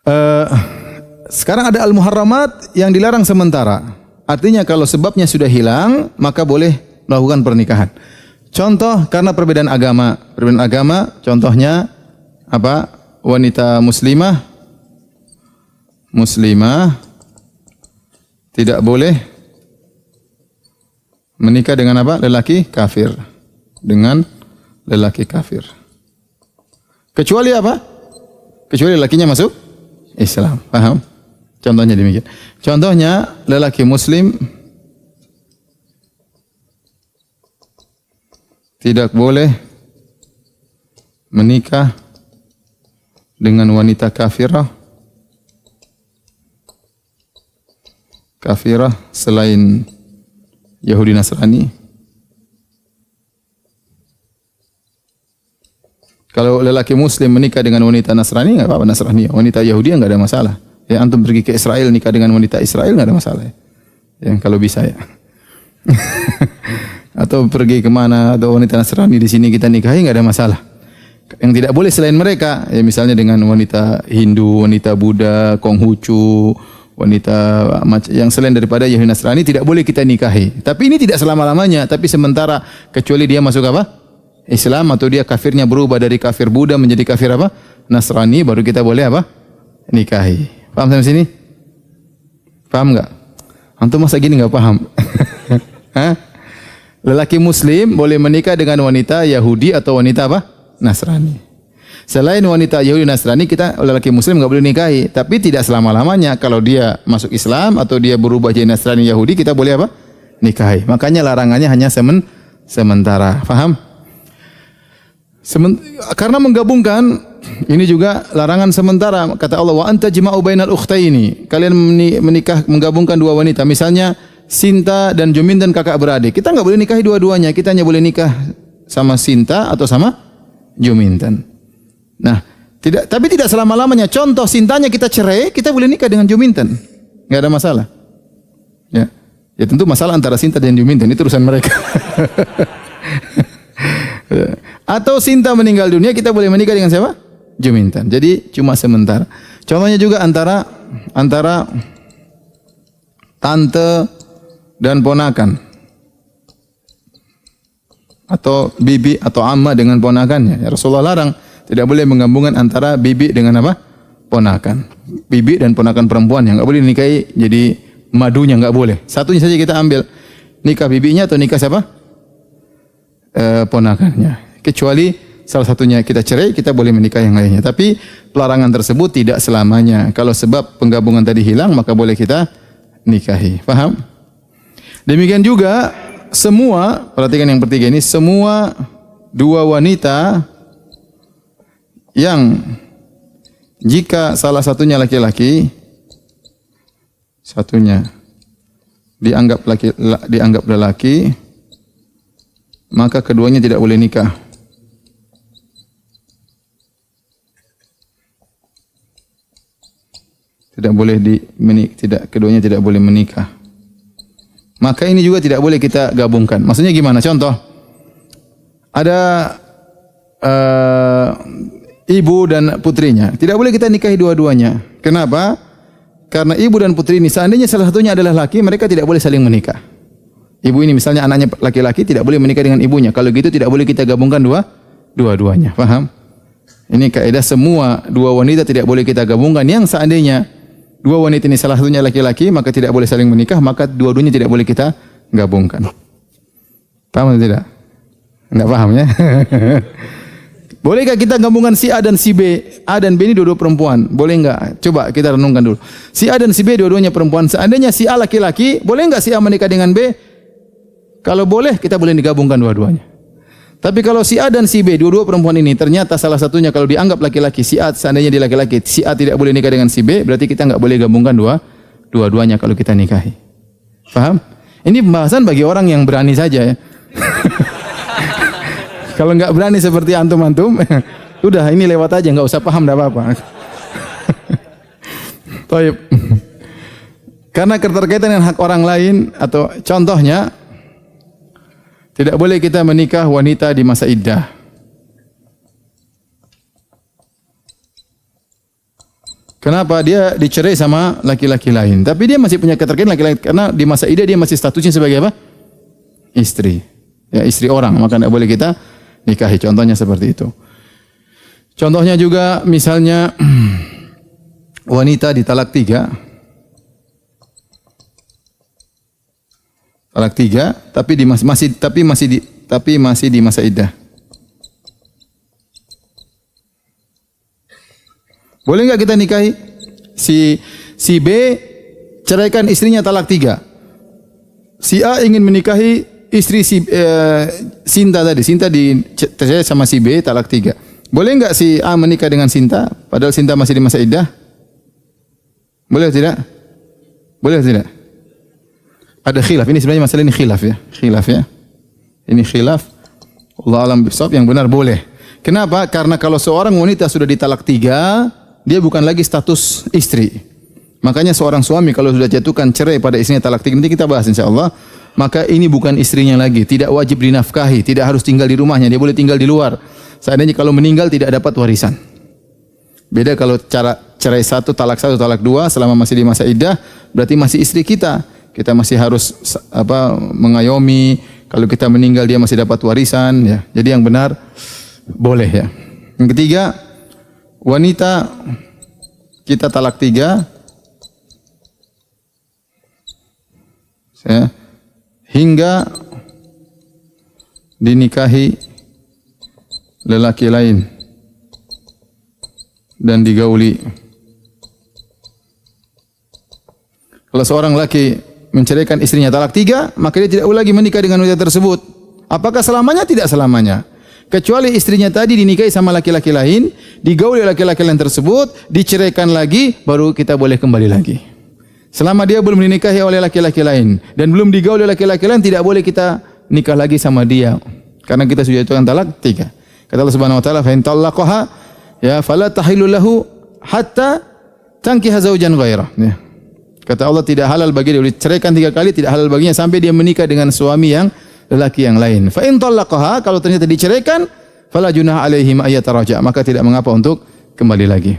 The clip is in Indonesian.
Eh, Sekarang ada al-muharramat yang dilarang sementara. Artinya kalau sebabnya sudah hilang, maka boleh melakukan pernikahan. Contoh karena perbedaan agama. Perbedaan agama contohnya apa? Wanita muslimah tidak boleh menikah dengan apa? Lelaki kafir. Dengan lelaki kafir. Kecuali apa? Kecuali lelakinya masuk Islam. Paham? Contohnya demikian. Contohnya lelaki muslim tidak boleh menikah dengan wanita kafirah selain Yahudi Nasrani. Kalau lelaki muslim menikah dengan wanita Nasrani enggak apa-apa, Nasrani, wanita Yahudi enggak ada masalah. Ya, antum pergi ke Israel nikah dengan wanita Israel enggak ada masalah ya. Ya, kalau bisa ya. Atau pergi kemana atau wanita Nasrani di sini kita nikahi enggak ada masalah. Yang tidak boleh selain mereka, ya misalnya dengan wanita Hindu, wanita Buddha, Konghucu, wanita yang selain daripada Yahudi Nasrani tidak boleh kita nikahi. Tapi ini tidak selama-lamanya, tapi sementara kecuali dia masuk apa? Islam atau dia kafirnya berubah dari kafir Buddha menjadi kafir apa? Nasrani, baru kita boleh apa? Nikahi. Paham sampai sini? Paham enggak? Antum masa gini enggak paham? Hah? Lelaki muslim boleh menikah dengan wanita Yahudi atau wanita apa? Nasrani. Selain wanita Yahudi Nasrani, kita lelaki muslim enggak boleh nikahi, tapi tidak selama-lamanya. Kalau dia masuk Islam atau dia berubah jadi Nasrani Yahudi, kita boleh apa? Nikahi. Makanya larangannya hanya sementara. Paham? Karena menggabungkan ini juga larangan sementara. Kata Allah, wa anta jma'u bainal ukhtaini. Kalian menikah menggabungkan dua wanita, misalnya Sinta dan Juminten kakak beradik. Kita enggak boleh nikahi dua-duanya, kita hanya boleh nikah sama Sinta atau sama Juminten. Nah, tapi tidak selama-lamanya. Contoh Sintanya kita cerai, kita boleh nikah dengan Juminten. Enggak ada masalah. Ya. Ya tentu masalah antara Sinta dan Juminten itu urusan mereka. Atau Sinta meninggal dunia, kita boleh menikah dengan siapa? Juminten. Jadi cuma sementara. Contohnya juga antara tante dan ponakan, atau bibi atau amma dengan ponakannya. Ya, Rasulullah larang, tidak boleh menggabungkan antara bibi dengan apa? Ponakan. Bibi dan ponakan perempuan yang enggak boleh dinikahi, jadi madunya enggak boleh. Satunya saja kita ambil. Nikah bibinya atau nikah siapa? Ponakannya. Kecuali salah satunya kita cerai, kita boleh menikah yang lainnya. Tapi pelarangan tersebut tidak selamanya. Kalau sebab penggabungan tadi hilang, maka boleh kita nikahi. Paham? Demikian juga semua, perhatikan yang ketiga ini, semua dua wanita yang jika salah satunya laki-laki, satunya dianggap lelaki, maka keduanya tidak boleh nikah. Keduanya tidak boleh menikah. Maka ini juga tidak boleh kita gabungkan. Maksudnya gimana? Contoh, ada ibu dan putrinya. Tidak boleh kita nikahi dua-duanya. Kenapa? Karena ibu dan putri ini, seandainya salah satunya adalah laki, mereka tidak boleh saling menikah. Ibu ini misalnya anaknya laki-laki, tidak boleh menikah dengan ibunya. Kalau gitu tidak boleh kita gabungkan dua-duanya. Paham? Ini kaidah, semua dua wanita tidak boleh kita gabungkan. Yang seandainya dua wanita ini salah satunya laki-laki, maka tidak boleh saling menikah, maka dua-duanya tidak boleh kita gabungkan. Paham atau tidak? Enggak paham ya? Bolehkah kita gabungkan si A dan si B? A dan B ini dua-dua perempuan. Boleh enggak? Coba kita renungkan dulu. Si A dan si B dua-duanya perempuan. Seandainya si A laki-laki, boleh enggak si A menikah dengan B? Kalau boleh, kita boleh digabungkan dua-duanya. Tapi kalau si A dan si B, dua-dua perempuan ini, ternyata salah satunya kalau dianggap laki-laki, si A seandainya dia laki-laki, si A tidak boleh nikah dengan si B, berarti kita enggak boleh gabungkan dua-duanya kalau kita nikahi. Paham? Ini pembahasan bagi orang yang berani saja ya. Kalau enggak berani seperti antum-antum, udah ini lewat aja, enggak usah paham, enggak apa-apa. Baik. Karena keterkaitan dengan hak orang lain, atau contohnya, tidak boleh kita menikah wanita di masa iddah. Kenapa? Dia dicerai sama laki-laki lain. Tapi dia masih punya keterkaitan laki-laki karena di masa idah dia masih statusnya sebagai apa? Istri. Ya, istri orang. Maka tidak boleh kita nikahi. Contohnya seperti itu. Contohnya juga misalnya wanita ditalak 3. Talak 3 tapi masih di masa iddah. Boleh enggak kita nikahi? Si B ceraikan istrinya talak 3. Si A ingin menikahi istri Sinta tadi. Sinta dicerai sama si B talak 3. Boleh enggak si A menikah dengan Sinta padahal Sinta masih di masa iddah? Boleh atau tidak? Boleh atau tidak? Ada khilaf. Ini sebenarnya masalah ini khilaf ya. Khilaf ya. Ini khilaf. Allah alam bisawab, yang benar boleh. Kenapa? Karena kalau seorang wanita sudah ditalak 3, dia bukan lagi status istri. Makanya seorang suami kalau sudah jatuhkan cerai pada istrinya talak 3, nanti kita bahas insyaallah, maka ini bukan istrinya lagi, tidak wajib dinafkahi, tidak harus tinggal di rumahnya, dia boleh tinggal di luar. Seandainya kalau meninggal tidak dapat warisan. Beda kalau cara cerai 1, talak 1, talak 2 selama masih di masa iddah, berarti masih istri kita. Kita masih harus mengayomi, kalau kita meninggal dia masih dapat warisan ya. Jadi yang benar boleh ya. Yang ketiga, wanita kita talak 3 ya, hingga dinikahi lelaki lain dan digauli. Kalau seorang laki menceraikan istrinya talak 3, maka dia tidak lagi menikah dengan wanita tersebut. Apakah selamanya? Tidak selamanya. Kecuali istrinya tadi dinikahi sama laki-laki lain, digauli oleh laki-laki lain tersebut, diceraikan lagi, baru kita boleh kembali lagi. Selama dia belum dinikahi oleh laki-laki lain dan belum digauli oleh laki-laki lain, tidak boleh kita nikah lagi sama dia. Karena kita sudah jatuhkan talak 3. Kata Allah Subhanahu wa taala, "Fa in talaqaha ya fala tahillu lahu hatta tankiha zawjan ghairah." Ya. Kata Allah, tidak halal bagi dia, diceraikan 3 kali, tidak halal baginya sampai dia menikah dengan suami yang lelaki yang lain. Fa in talaqaha, kalau ternyata diceraikan, fala junaha alaihim ayat taraja, maka tidak mengapa untuk kembali lagi.